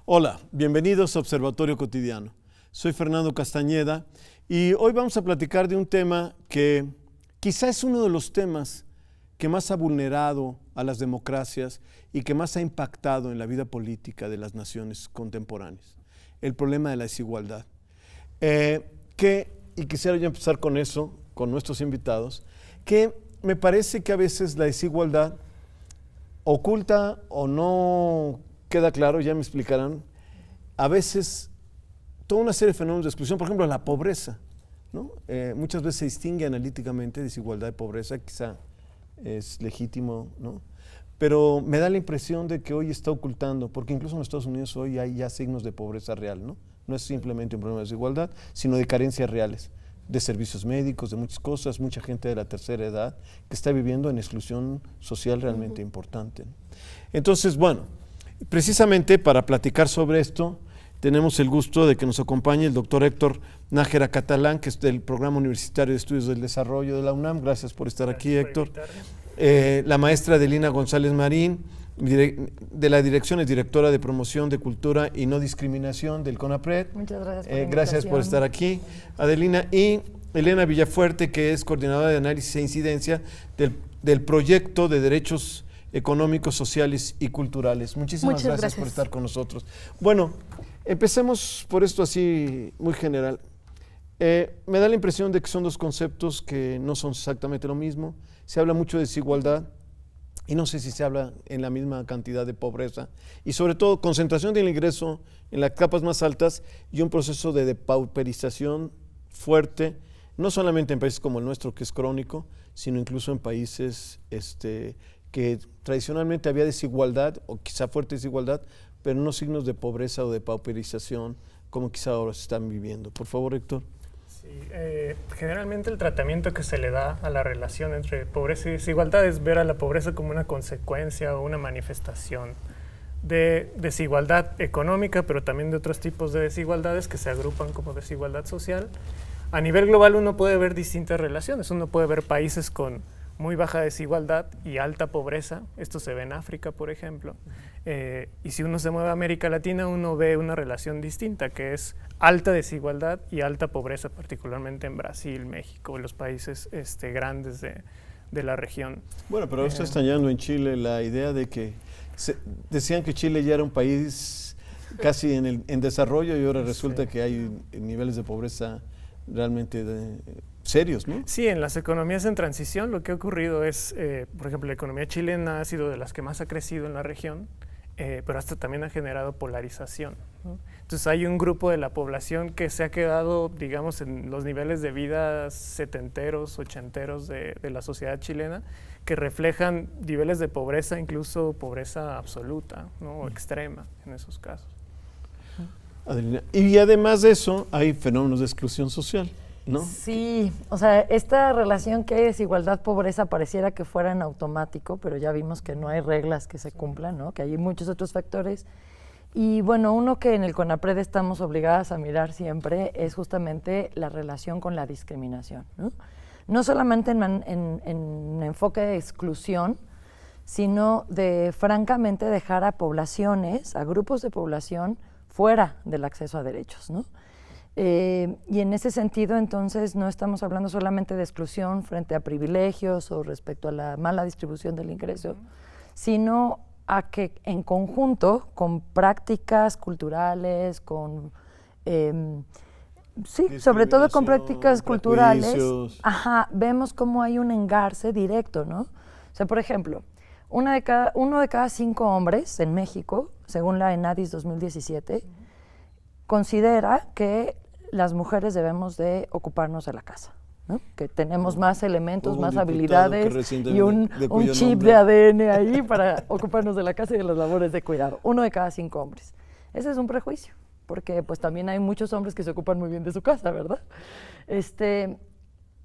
Hola, bienvenidos a Observatorio Cotidiano. Soy Fernando Castañeda y hoy vamos a platicar de un tema que quizá es uno de los temas que más ha vulnerado a las democracias y que más ha impactado en la vida política de las naciones contemporáneas, el problema de la desigualdad. Y quisiera yo empezar con eso, con nuestros invitados, que me parece que a veces la desigualdad oculta o no queda claro, ya me explicarán, a veces toda una serie de fenómenos de exclusión, por ejemplo la pobreza, ¿no? Muchas veces se distingue analíticamente desigualdad y pobreza, quizá es legítimo, ¿no? Pero me da la impresión de que hoy está ocultando, porque incluso en los Estados Unidos hoy hay ya signos de pobreza real, ¿no? No es simplemente un problema de desigualdad, sino de carencias reales, de servicios médicos, de muchas cosas, mucha gente de la tercera edad que está viviendo en exclusión social realmente importante, ¿no? Entonces, bueno, precisamente para platicar sobre esto, tenemos el gusto de que nos acompañe el doctor Héctor Nájera Catalán, que es del Programa Universitario de Estudios del Desarrollo de la UNAM. Gracias por estar aquí, Héctor. La maestra Adelina González Marín, de la Dirección, es directora de Promoción de Cultura y No Discriminación del CONAPRED. Muchas gracias por la gracias por estar aquí, Adelina. Y Elena Villafuerte, que es coordinadora de análisis e incidencia del proyecto de derechos económicos, sociales y culturales. Muchísimas gracias por estar con nosotros. Bueno, empecemos por esto así muy general. Me da la impresión de que son dos conceptos que no son exactamente lo mismo. Se habla mucho de desigualdad y no sé si se habla en la misma cantidad de pobreza y sobre todo concentración del ingreso en las capas más altas y un proceso de depauperización fuerte, no solamente en países como el nuestro, que es crónico, sino incluso en países que tradicionalmente había desigualdad o quizá fuerte desigualdad, pero no signos de pobreza o de pauperización como quizá ahora se están viviendo. Por favor, Héctor. Sí, generalmente el tratamiento que se le da a la relación entre pobreza y desigualdad es ver a la pobreza como una consecuencia o una manifestación de desigualdad económica, pero también de otros tipos de desigualdades que se agrupan como desigualdad social. A nivel global uno puede ver distintas relaciones, uno puede ver países con muy baja desigualdad y alta pobreza. Esto se ve en África, por ejemplo. Y si uno se mueve a América Latina, uno ve una relación distinta, que es alta desigualdad y alta pobreza, particularmente en Brasil, México, los países grandes de la región. Bueno, pero esto está hallando en Chile la idea de que decían que Chile ya era un país casi en desarrollo y ahora resulta que hay niveles de pobreza realmente serios, ¿no? Sí, en las economías en transición lo que ha ocurrido es, por ejemplo, la economía chilena ha sido de las que más ha crecido en la región, pero hasta también ha generado polarización, ¿no? Entonces hay un grupo de la población que se ha quedado, digamos, en los niveles de vida setenteros, ochenteros de la sociedad chilena, que reflejan niveles de pobreza, incluso pobreza absoluta, ¿no? O extrema en esos casos. Adelina. Y además de eso, hay fenómenos de exclusión social, ¿no? Sí, o sea, esta relación que hay desigualdad-pobreza pareciera que fuera en automático, pero ya vimos que no hay reglas que se cumplan, ¿no? Que hay muchos otros factores. Y bueno, uno que en el CONAPRED estamos obligadas a mirar siempre es justamente la relación con la discriminación, ¿no? No solamente en enfoque de exclusión, sino de francamente dejar a poblaciones, a grupos de población fuera del acceso a derechos, ¿no? Y en ese sentido, entonces, no estamos hablando solamente de exclusión frente a privilegios o respecto a la mala distribución del ingreso, sino a que en conjunto, con prácticas culturales, con sí, sobre todo con prácticas culturales, vemos cómo hay un engarce directo, ¿no? O sea, por ejemplo, uno de cada 5 hombres en México, según la ENADIS 2017, considera que las mujeres debemos de ocuparnos de la casa, ¿no? Que tenemos más elementos, más habilidades y un chip de ADN ahí para ocuparnos de la casa y de las labores de cuidado. 1 de cada 5 hombres. Ese es un prejuicio, porque pues también hay muchos hombres que se ocupan muy bien de su casa, ¿verdad?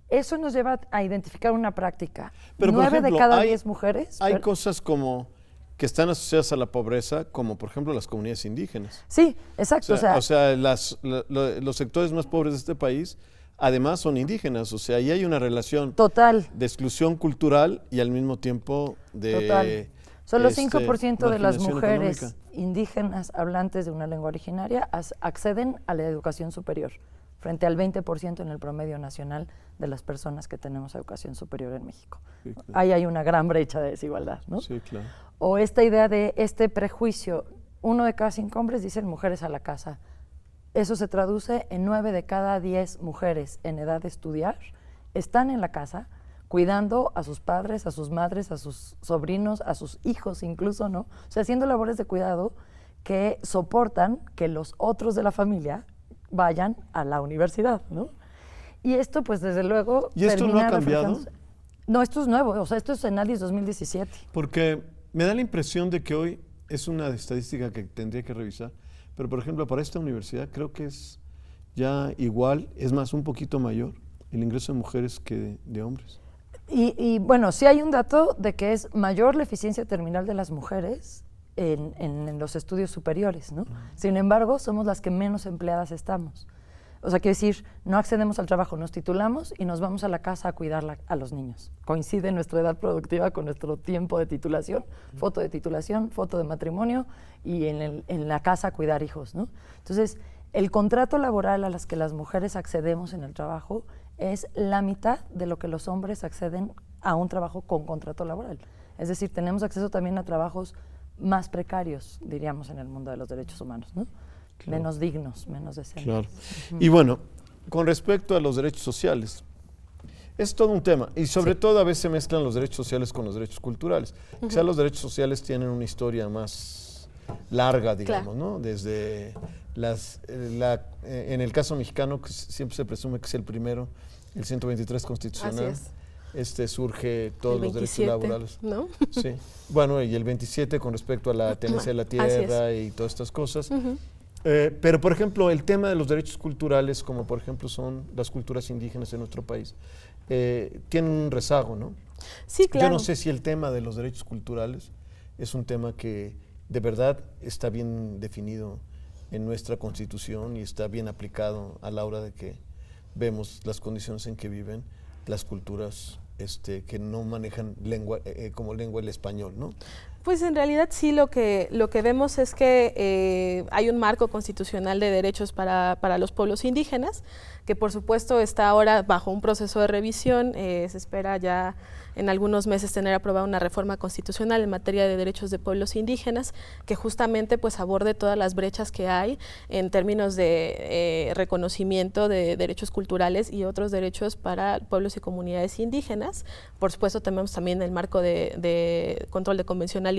Eso nos lleva a identificar una práctica. Pero 9 de cada 10 mujeres... Hay cosas como que están asociadas a la pobreza, como por ejemplo las comunidades indígenas. Sí, exacto. O sea los sectores más pobres de este país además son indígenas, o sea, ahí hay una relación total de exclusión cultural y al mismo tiempo de Solo 5% de las marginación mujeres económica. indígenas hablantes de una lengua originaria acceden a la educación superior, frente al 20% en el promedio nacional de las personas que tenemos educación superior en México. Sí, claro. Ahí hay una gran brecha de desigualdad, ¿no? Sí, claro. O esta idea de este prejuicio, 1 de cada 5 hombres dicen mujeres a la casa. Eso se traduce en 9 de cada 10 mujeres en edad de estudiar están en la casa cuidando a sus padres, a sus madres, a sus sobrinos, a sus hijos incluso, ¿no? O sea, haciendo labores de cuidado que soportan que los otros de la familia vayan a la universidad, ¿no? Y esto, pues, desde luego... ¿Y esto no ha cambiado? No, esto es nuevo, o sea, esto es ENADIS 2017. Porque me da la impresión de que hoy es una estadística que tendría que revisar, pero por ejemplo, para esta universidad creo que es ya igual, es más, un poquito mayor el ingreso de mujeres que de hombres. Y bueno, sí hay un dato de que es mayor la eficiencia terminal de las mujeres en los estudios superiores, ¿no? Sin embargo, somos las que menos empleadas estamos. O sea, quiere decir, no accedemos al trabajo, nos titulamos y nos vamos a la casa a cuidar a los niños. Coincide nuestra edad productiva con nuestro tiempo de titulación, foto de matrimonio y en la casa a cuidar hijos, ¿no? Entonces, el contrato laboral a las que las mujeres accedemos en el trabajo es la mitad de lo que los hombres acceden a un trabajo con contrato laboral. Es decir, tenemos acceso también a trabajos más precarios, diríamos, en el mundo de los derechos humanos, ¿no? Claro. Menos dignos, menos decentes. Claro. Y bueno, con respecto a los derechos sociales, es todo un tema, y sobre todo a veces se mezclan los derechos sociales con los derechos culturales. Quizás los derechos sociales tienen una historia más larga, digamos, ¿no? Desde en el caso mexicano, que siempre se presume que es el primero, el 123 constitucional. Así es. Surge todos los derechos laborales. ¿No? Sí. Bueno, y el 27 con respecto a la tenencia de la tierra y todas estas cosas. Pero, por ejemplo, el tema de los derechos culturales, como por ejemplo son las culturas indígenas en nuestro país, tienen un rezago, ¿no? Sí, claro. Yo no sé si el tema de los derechos culturales es un tema que de verdad está bien definido en nuestra Constitución y está bien aplicado a la hora de que vemos las condiciones en que viven las culturas que no manejan como lengua el español, ¿no? Pues en realidad sí, lo que vemos es que hay un marco constitucional de derechos para los pueblos indígenas, que por supuesto está ahora bajo un proceso de revisión. Se espera ya en algunos meses tener aprobada una reforma constitucional en materia de derechos de pueblos indígenas, que justamente pues aborde todas las brechas que hay en términos de reconocimiento de derechos culturales y otros derechos para pueblos y comunidades indígenas. Por supuesto tenemos también el marco de control de convencionalidad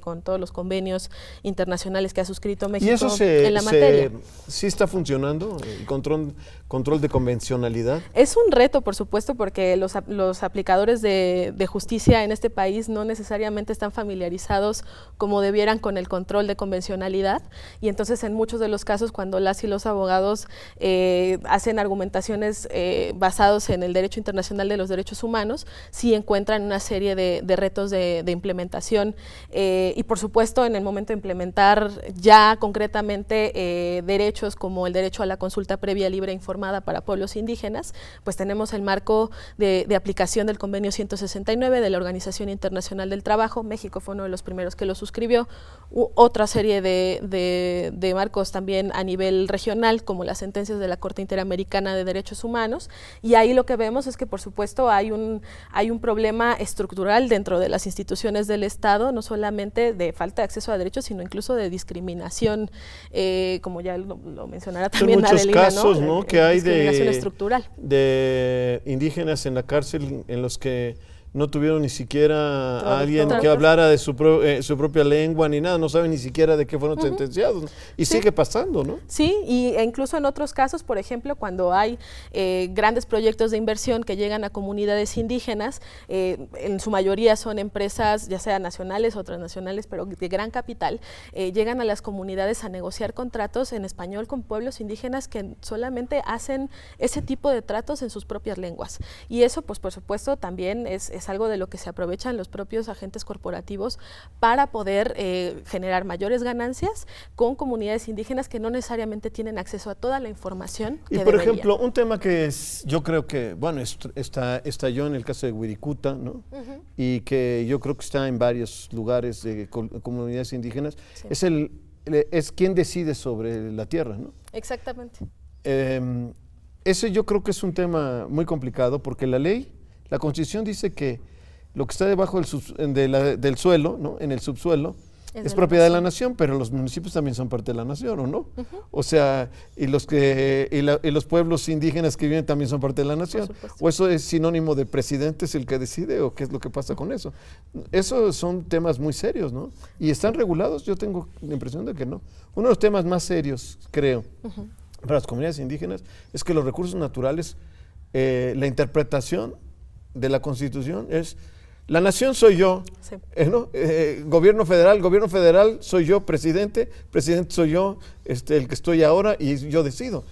con todos los convenios internacionales que ha suscrito México. ¿Y eso en la materia? ¿Sí está funcionando el control de convencionalidad? Es un reto, por supuesto, porque los aplicadores de justicia en este país no necesariamente están familiarizados como debieran con el control de convencionalidad, y entonces en muchos de los casos cuando las y los abogados hacen argumentaciones basados en el derecho internacional de los derechos humanos, sí encuentran una serie de retos de implementación, y por supuesto en el momento de implementar ya concretamente derechos como el derecho a la consulta previa, libre e informada para pueblos indígenas, pues tenemos el marco de aplicación del convenio 169 de la Organización Internacional del Trabajo. México fue uno de los primeros que lo suscribió. Otra serie de marcos también a nivel regional, como las sentencias de la Corte Interamericana de Derechos Humanos, y ahí lo que vemos es que por supuesto hay un problema estructural dentro de las instituciones del Estado, no solamente de falta de acceso a derechos, sino incluso de discriminación, como ya lo mencionará también Adelina, casos, ¿no? Que hay discriminación estructural. De indígenas en la cárcel en los que no tuvieron ni siquiera a alguien que hablara de su propia lengua ni nada, no saben ni siquiera de qué fueron sentenciados. Y sigue pasando, ¿no? Sí, e incluso en otros casos, por ejemplo, cuando hay grandes proyectos de inversión que llegan a comunidades indígenas, en su mayoría son empresas, ya sea nacionales o transnacionales, pero de gran capital, llegan a las comunidades a negociar contratos en español con pueblos indígenas que solamente hacen ese tipo de tratos en sus propias lenguas. Y eso, pues por supuesto, también es es algo de lo que se aprovechan los propios agentes corporativos para poder generar mayores ganancias con comunidades indígenas que no necesariamente tienen acceso a toda la información que Y por deberían. ejemplo, un tema que yo creo que, bueno, estalló en el caso de Wirikuta, ¿no? Y que yo creo que está en varios lugares de comunidades indígenas, Sí. es quién decide sobre la tierra, ¿no? Exactamente. Ese yo creo que es un tema muy complicado porque la Constitución dice que lo que está debajo del suelo, ¿no? En el subsuelo, es propiedad de la nación, pero los municipios también son parte de la nación, ¿o no? O sea, y los pueblos indígenas que viven también son parte de la nación. ¿O eso es sinónimo de presidente es el que decide o qué es lo que pasa con eso? Esos son temas muy serios, ¿no? Y están regulados, yo tengo la impresión de que no. Uno de los temas más serios, creo, para las comunidades indígenas es que los recursos naturales, la interpretación de la Constitución es: la nación soy yo, Sí. ¿no? Gobierno federal soy yo, presidente soy yo, el que estoy ahora y yo decido.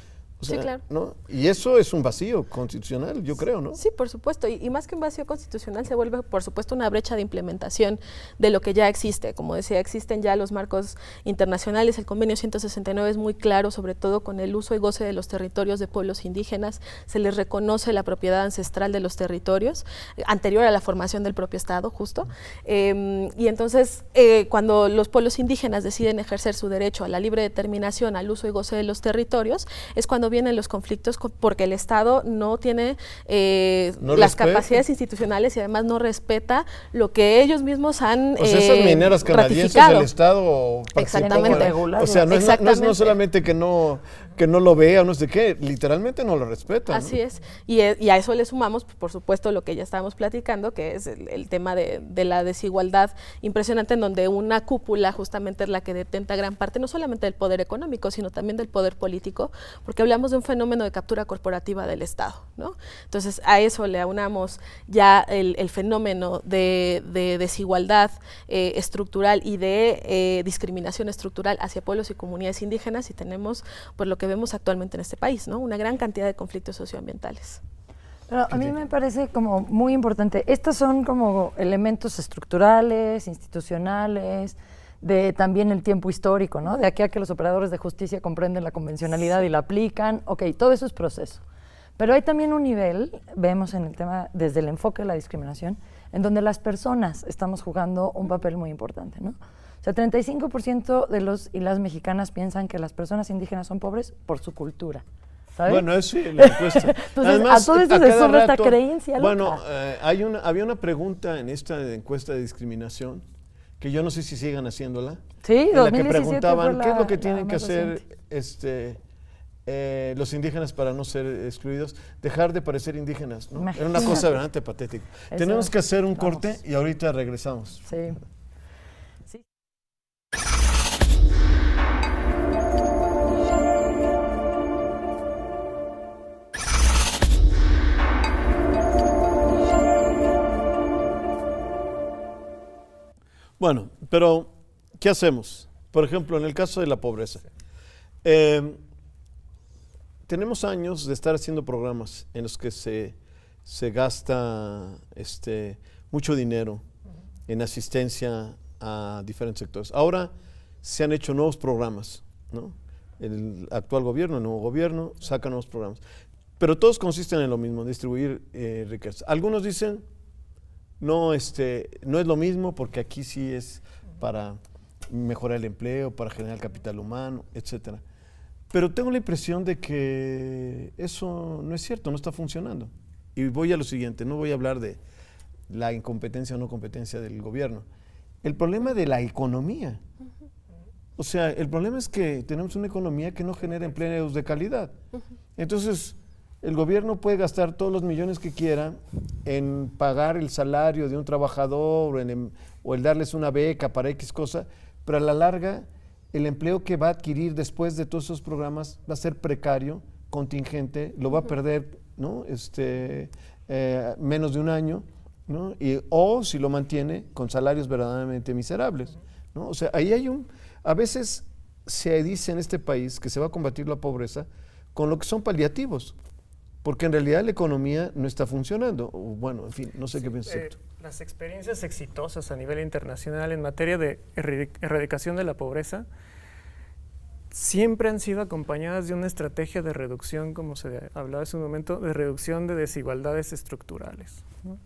O sea, Sí, claro. ¿no? Y eso es un vacío constitucional, yo creo, ¿no? Sí, por supuesto, y más que un vacío constitucional se vuelve, por supuesto, una brecha de implementación de lo que ya existe. Como decía, existen ya los marcos internacionales, el convenio 169 es muy claro, sobre todo con el uso y goce de los territorios de pueblos indígenas, se les reconoce la propiedad ancestral de los territorios, anterior a la formación del propio Estado, justo, y entonces cuando los pueblos indígenas deciden ejercer su derecho a la libre determinación, al uso y goce de los territorios, es cuando vienen los conflictos porque el Estado no tiene las capacidades institucionales y además no respeta lo que ellos mismos han pues esas mineras canadienses ratificado. el Estado Exactamente. O sea, no es solamente que no lo vea o no sé qué, literalmente no lo respeta. Así ¿no? es. Y a eso le sumamos, por supuesto, lo que ya estábamos platicando, que es el tema de la desigualdad impresionante, en donde una cúpula justamente es la que detenta gran parte, no solamente del poder económico, sino también del poder político, porque hablamos de un fenómeno de captura corporativa del Estado, ¿no? Entonces, a eso le aunamos ya el fenómeno de desigualdad estructural y de discriminación estructural hacia pueblos y comunidades indígenas, y tenemos, pues, lo que vemos actualmente en este país, ¿no? Una gran cantidad de conflictos socioambientales. Pero a mí me parece como muy importante. Estos son como elementos estructurales, institucionales, de también el tiempo histórico, ¿no? De aquí a que los operadores de justicia comprenden la convencionalidad y la aplican. Ok, todo eso es proceso. Pero hay también un nivel, vemos en el tema, desde el enfoque de la discriminación, en donde las personas estamos jugando un papel muy importante, ¿no? O sea, 35% de los y las mexicanas piensan que las personas indígenas son pobres por su cultura. ¿Sabes? Bueno, eso sí, la encuesta. Entonces, Además, a todo eso se suma esta creencia loca. Bueno, había una pregunta en esta encuesta de discriminación que yo no sé si sigan haciéndola. Sí, en la que 2017 preguntaban fue qué es lo que la tienen que más hacer reciente. los indígenas para no ser excluidos, dejar de parecer indígenas, ¿no? Era una Imagínate. cosa verdaderamente patética. Eso, Tenemos que hacer un vamos. corte y ahorita regresamos. Sí. Sí. Bueno, pero ¿qué hacemos? Por ejemplo, en el caso de la pobreza. Tenemos años de estar haciendo programas en los que se gasta mucho dinero en asistencia a diferentes sectores. Ahora se han hecho nuevos programas, ¿no? El actual gobierno, el nuevo gobierno, saca nuevos programas. Pero todos consisten en lo mismo, distribuir riqueza. Algunos dicen, no es lo mismo porque aquí sí es para mejorar el empleo, para generar capital humano, etcétera. Pero tengo la impresión de que eso no es cierto, no está funcionando. Y voy a lo siguiente, no voy a hablar de la incompetencia o no competencia del gobierno. El problema de la economía. O sea, el problema es que tenemos una economía que no genera empleos de calidad. Entonces, el gobierno puede gastar todos los millones que quiera en pagar el salario de un trabajador o el darles una beca para X cosa, pero a la larga el empleo que va a adquirir después de todos esos programas va a ser precario, contingente, lo va a perder, ¿no? Menos de un año, ¿no? O si lo mantiene con salarios verdaderamente miserables, ¿no? O sea, ahí hay a veces se dice en este país que se va a combatir la pobreza con lo que son paliativos. porque en realidad la economía no está funcionando. O bueno, en fin, no sé qué piensas tú. Las experiencias exitosas a nivel internacional en materia de erradicación de la pobreza siempre han sido acompañadas de una estrategia de reducción, como se hablaba hace un momento, de reducción de desigualdades estructurales, ¿no?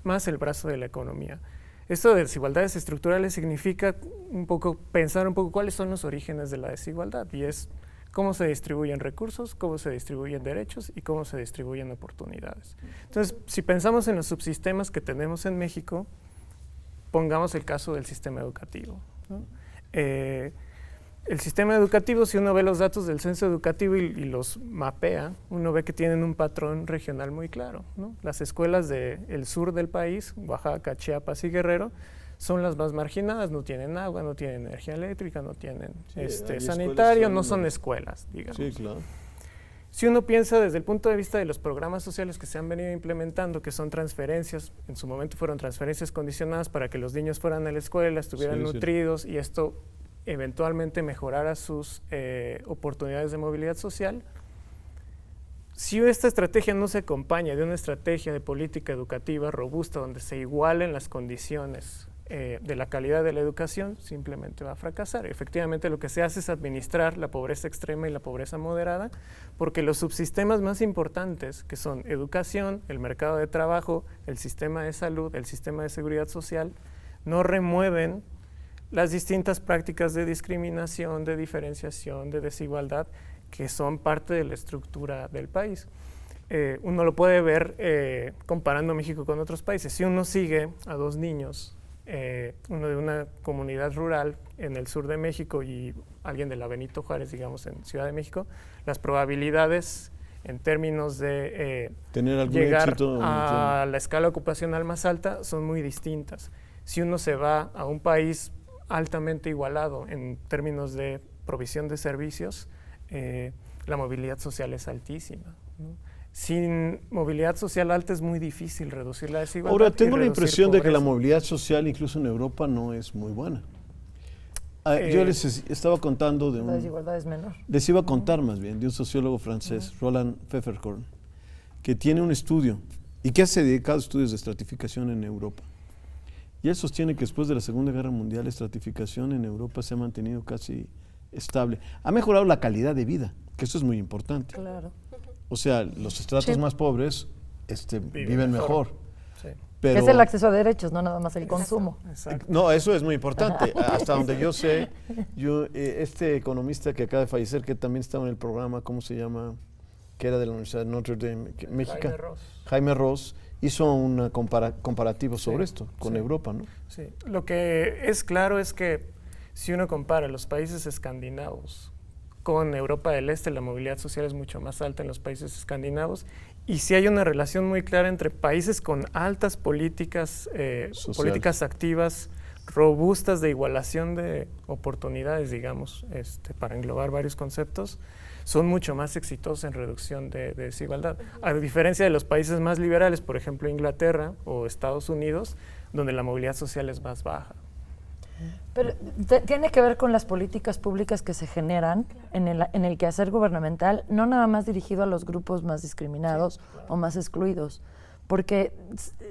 Más el brazo de la economía. Esto de desigualdades estructurales significa pensar un poco cuáles son los orígenes de la desigualdad, y es cómo se distribuyen recursos, cómo se distribuyen derechos y cómo se distribuyen oportunidades. Entonces, si pensamos en los subsistemas que tenemos en México, pongamos el caso del sistema educativo, ¿no? El sistema educativo, si uno ve los datos del censo educativo y los mapea, uno ve que tienen un patrón regional muy claro, ¿no? Las escuelas del sur del país, Oaxaca, Chiapas y Guerrero, son las más marginadas, no tienen agua, no tienen energía eléctrica, no tienen sanitario, no son escuelas, digamos. Sí, claro. Si uno piensa desde el punto de vista de los programas sociales que se han venido implementando, que son transferencias, en su momento fueron transferencias condicionadas para que los niños fueran a la escuela, estuvieran nutridos y esto eventualmente mejorara sus oportunidades de movilidad social. Si esta estrategia no se acompaña de una estrategia de política educativa robusta donde se igualen las condiciones de la calidad de la educación, simplemente va a fracasar. Efectivamente, lo que se hace es administrar la pobreza extrema y la pobreza moderada, porque los subsistemas más importantes, que son educación, el mercado de trabajo, el sistema de salud, el sistema de seguridad social, no remueven las distintas prácticas de discriminación, de diferenciación, de desigualdad, que son parte de la estructura del país. Uno lo puede ver comparando México con otros países. Si uno sigue a dos niños, uno de una comunidad rural en el sur de México y alguien de la Benito Juárez, digamos, en Ciudad de México, las probabilidades en términos de tener algún llegar éxito a la escala ocupacional más alta son muy distintas. Si uno se va a un país altamente igualado en términos de provisión de servicios, la movilidad social es altísima, ¿no? Sin movilidad social alta es muy difícil reducir la desigualdad. Ahora, tengo la impresión de que la pobreza. movilidad social, incluso en Europa, no es muy buena. Yo les estaba contando de La desigualdad es menor. les iba a contar más bien de un sociólogo francés, Roland Pfefferkorn, que tiene un estudio y que se ha dedicado a estudios de estratificación en Europa. Y él sostiene que después de la Segunda Guerra Mundial la estratificación en Europa se ha mantenido casi estable. Ha mejorado la calidad de vida, que eso es muy importante. Claro. O sea, los estratos más pobres viven mejor. Sí. Pero, Que es el acceso a derechos, no nada más el consumo. Exacto. no, eso es muy importante. Hasta donde yo sé, este economista que acaba de fallecer, que también estaba en el programa, ¿cómo se llama? Que era de la Universidad de Notre Dame, México. Jaime Ross hizo un comparativo sobre esto con Europa, ¿no? Sí. Lo que es claro es que si uno compara los países escandinavos con Europa del Este, la movilidad social es mucho más alta en los países escandinavos, y sí hay una relación muy clara entre países con altas políticas activas, robustas de igualación de oportunidades, digamos, para englobar varios conceptos, son mucho más exitosos en reducción de desigualdad. A diferencia de los países más liberales, por ejemplo Inglaterra o Estados Unidos, donde la movilidad social es más baja. Pero tiene que ver con las políticas públicas que se generan en el quehacer gubernamental, no nada más dirigido a los grupos más discriminados o más excluidos, porque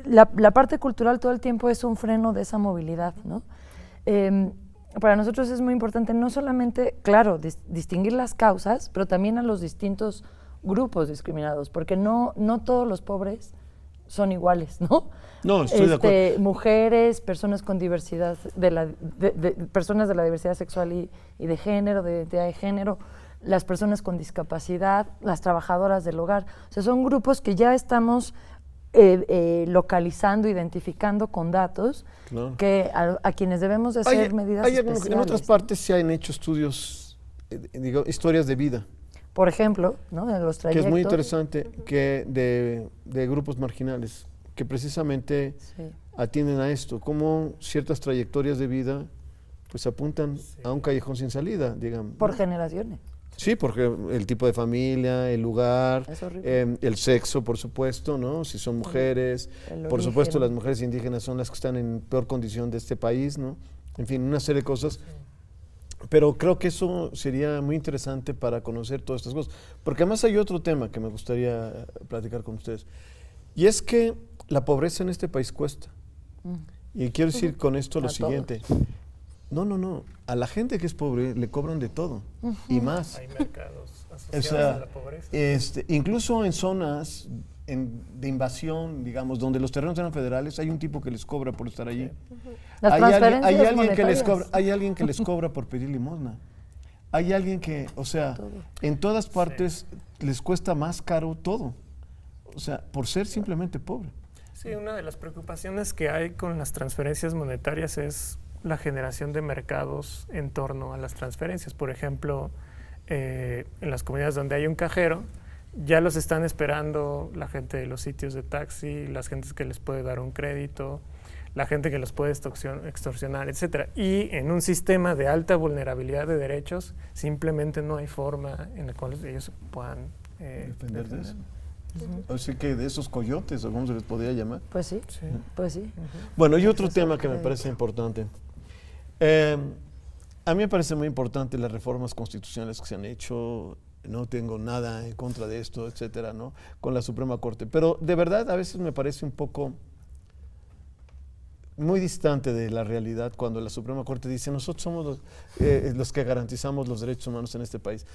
la parte cultural todo el tiempo es un freno de esa movilidad, ¿no? Para nosotros es muy importante no solamente, claro, distinguir las causas, pero también a los distintos grupos discriminados, porque no todos los pobres son iguales, ¿no? No, estoy de acuerdo. Mujeres, personas con diversidad, personas de la diversidad sexual y de género, de identidad de género, las personas con discapacidad, las trabajadoras del hogar. O sea, son grupos que ya estamos localizando, identificando con datos, claro, que a quienes debemos de hacer medidas especiales. En otras partes se han hecho estudios, historias de vida. Por ejemplo, ¿no? De los trayectos. Que es muy interesante, que de grupos marginales, que precisamente atienden a esto, cómo ciertas trayectorias de vida pues apuntan a un callejón sin salida, digamos. Por generaciones. Sí, porque el tipo de familia, el lugar, el sexo, por supuesto, ¿no? Si son mujeres, por supuesto las mujeres indígenas son las que están en peor condición de este país, ¿no? En fin, una serie de cosas. Pero creo que eso sería muy interesante para conocer todas estas cosas. Porque además hay otro tema que me gustaría platicar con ustedes. Y es que la pobreza en este país cuesta. Y quiero decir con esto lo siguiente. No. A la gente que es pobre le cobran de todo y más. Hay mercados asociados a la pobreza. Incluso en zonas de invasión, digamos, donde los terrenos eran federales, hay un tipo que les cobra por estar allí. Las Hay transferencias alguien que les monetarias. cobra, hay alguien que les cobra por pedir limosna. Hay alguien que, o sea, en todas partes les cuesta más caro todo. O sea, por ser simplemente pobre. Sí, una de las preocupaciones que hay con las transferencias monetarias es la generación de mercados en torno a las transferencias. Por ejemplo, en las comunidades donde hay un cajero, ya los están esperando la gente de los sitios de taxi, las gentes que les puede dar un crédito, la gente que los puede extorsionar, etcétera. Y en un sistema de alta vulnerabilidad de derechos, simplemente no hay forma en la cual ellos puedan Defender de eso. Así que de esos coyotes, o cómo se les podría llamar. Pues sí, Sí. pues sí. Bueno, y otro tema que me parece importante. A mí me parece muy importante las reformas constitucionales que se han hecho. No tengo nada en contra de esto, etcétera, ¿no? Con la Suprema Corte. Pero de verdad a veces me parece un poco muy distante de la realidad cuando la Suprema Corte dice nosotros somos los que garantizamos los derechos humanos en este país.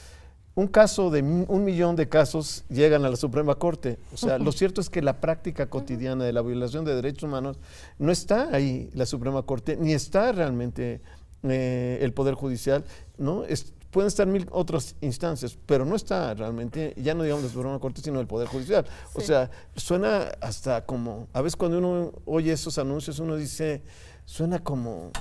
Un caso de 1 millón de casos llegan a la Suprema Corte. O sea, lo cierto es que la práctica cotidiana de la violación de derechos humanos no está ahí la Suprema Corte, ni está realmente el Poder Judicial, ¿no? Pueden estar 1000 otras instancias, pero no está realmente, ya no digamos la Suprema Corte, sino el Poder Judicial. Sí. O sea, suena hasta como, a veces cuando uno oye esos anuncios, uno dice, suena como,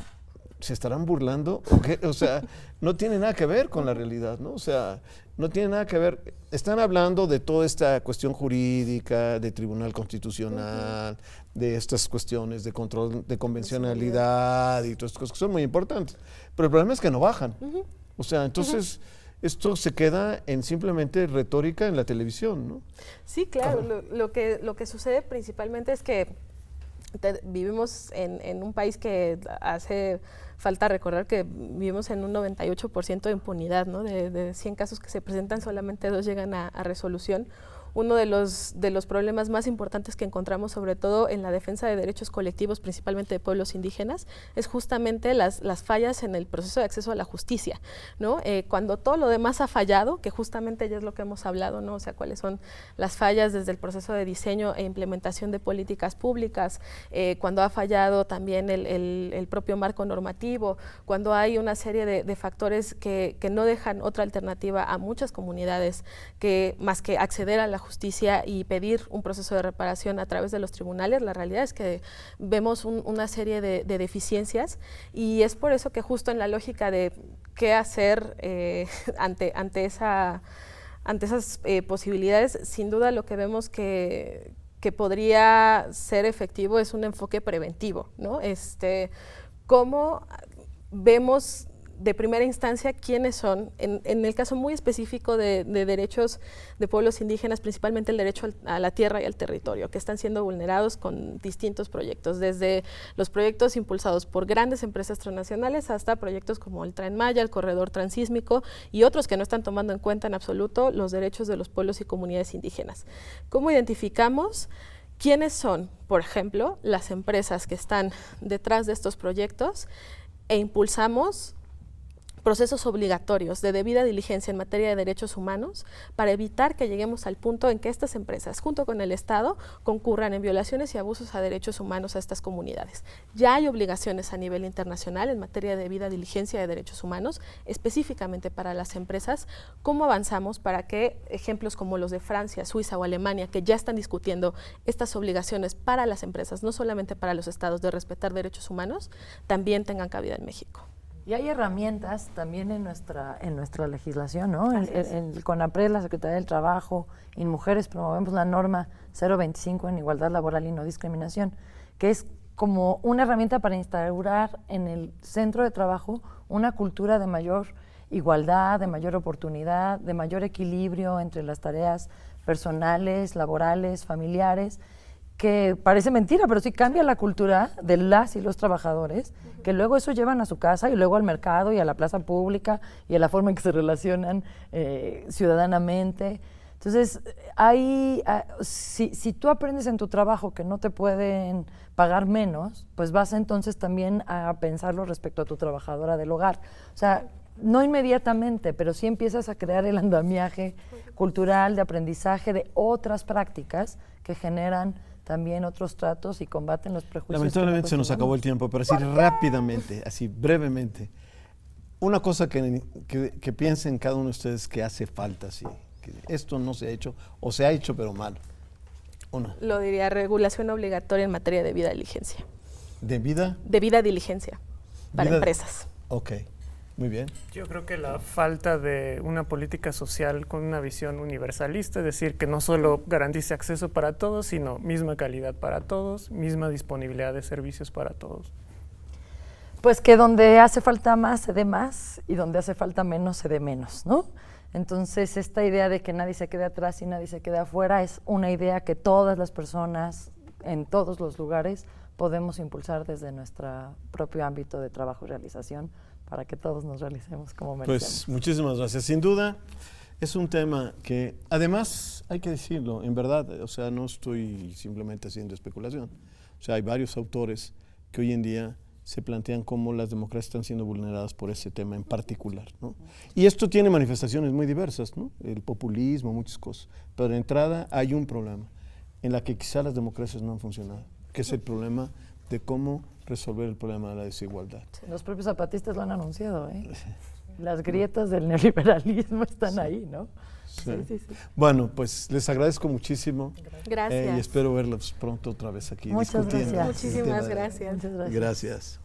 ¿se estarán burlando? ¿O qué? O sea, no tiene nada que ver con la realidad, ¿no? O sea, no tiene nada que ver. Están hablando de toda esta cuestión jurídica, de Tribunal Constitucional, de estas cuestiones de control de convencionalidad y todas estas cosas que son muy importantes. Pero el problema es que no bajan. O sea, entonces esto se queda en simplemente retórica en la televisión, ¿no? Sí, claro. Lo que sucede principalmente es que vivimos en un país que hace falta recordar que vivimos en un 98% de impunidad, ¿no? De 100 casos que se presentan, solamente 2 llegan a resolución. Uno de los problemas más importantes que encontramos, sobre todo en la defensa de derechos colectivos, principalmente de pueblos indígenas, es justamente las fallas en el proceso de acceso a la justicia, ¿no? Cuando todo lo demás ha fallado, que justamente ya es lo que hemos hablado, ¿no? O sea, cuáles son las fallas desde el proceso de diseño e implementación de políticas públicas, cuando ha fallado también el propio marco normativo, cuando hay una serie de factores que no dejan otra alternativa a muchas comunidades más que acceder a la justicia y pedir un proceso de reparación a través de los tribunales. La realidad es que vemos una serie de deficiencias, y es por eso que justo en la lógica de qué hacer ante esas posibilidades, sin duda lo que vemos que podría ser efectivo es un enfoque preventivo, ¿no? ¿Cómo vemos de primera instancia quiénes son, en el caso muy específico de derechos de pueblos indígenas, principalmente el derecho a la tierra y al territorio, que están siendo vulnerados con distintos proyectos, desde los proyectos impulsados por grandes empresas transnacionales hasta proyectos como el Tren Maya, el Corredor Transísmico y otros que no están tomando en cuenta en absoluto los derechos de los pueblos y comunidades indígenas? ¿Cómo identificamos quiénes son, por ejemplo, las empresas que están detrás de estos proyectos e impulsamos procesos obligatorios de debida diligencia en materia de derechos humanos para evitar que lleguemos al punto en que estas empresas, junto con el Estado, concurran en violaciones y abusos a derechos humanos a estas comunidades? Ya hay obligaciones a nivel internacional en materia de debida diligencia de derechos humanos, específicamente para las empresas. ¿Cómo avanzamos para que ejemplos como los de Francia, Suiza o Alemania, que ya están discutiendo estas obligaciones para las empresas, no solamente para los estados, de respetar derechos humanos, también tengan cabida en México? Y hay herramientas también en nuestra legislación, ¿no? En el CONAPRED, la Secretaría del Trabajo, y en Mujeres promovemos la norma 025 en igualdad laboral y no discriminación, que es como una herramienta para instaurar en el centro de trabajo una cultura de mayor igualdad, de mayor oportunidad, de mayor equilibrio entre las tareas personales, laborales, familiares, que parece mentira, pero sí cambia la cultura de las y los trabajadores, que luego eso llevan a su casa y luego al mercado y a la plaza pública y a la forma en que se relacionan ciudadanamente. Entonces, si tú aprendes en tu trabajo que no te pueden pagar menos, pues vas entonces también a pensarlo respecto a tu trabajadora del hogar. O sea, no inmediatamente, pero sí empiezas a crear el andamiaje cultural de aprendizaje de otras prácticas que generan también otros tratos y combaten los prejuicios. Lamentablemente se nos acabó el tiempo, pero así rápidamente, así brevemente. Una cosa que piensen cada uno de ustedes que hace falta, sí, que esto no se ha hecho o se ha hecho pero mal. Una. Lo diría regulación obligatoria en materia de vida diligencia. ¿De vida? De vida diligencia para empresas. Ok, muy bien. Yo creo que la falta de una política social con una visión universalista, es decir, que no solo garantice acceso para todos, sino misma calidad para todos, misma disponibilidad de servicios para todos. Pues que donde hace falta más se dé más y donde hace falta menos se dé menos, ¿no? Entonces, esta idea de que nadie se quede atrás y nadie se quede afuera es una idea que todas las personas en todos los lugares podemos impulsar desde nuestro propio ámbito de trabajo y realización para que todos nos realicemos como merecemos. Pues muchísimas gracias. Sin duda, es un tema que, además, hay que decirlo, en verdad, o sea, no estoy simplemente haciendo especulación. O sea, hay varios autores que hoy en día se plantean cómo las democracias están siendo vulneradas por ese tema en particular, ¿no? Y esto tiene manifestaciones muy diversas, ¿no? El populismo, muchas cosas. Pero de entrada hay un problema en la que quizá las democracias no han funcionado, que es el problema de cómo resolver el problema de la desigualdad. Sí, los propios zapatistas lo han anunciado, ¿eh? Las grietas del neoliberalismo están ahí, ¿no? Sí. Sí. Bueno, pues les agradezco muchísimo. Gracias. Y espero verlos pronto otra vez aquí Muchas discutiendo. gracias. Muchísimas gracias. Muchas gracias. Gracias.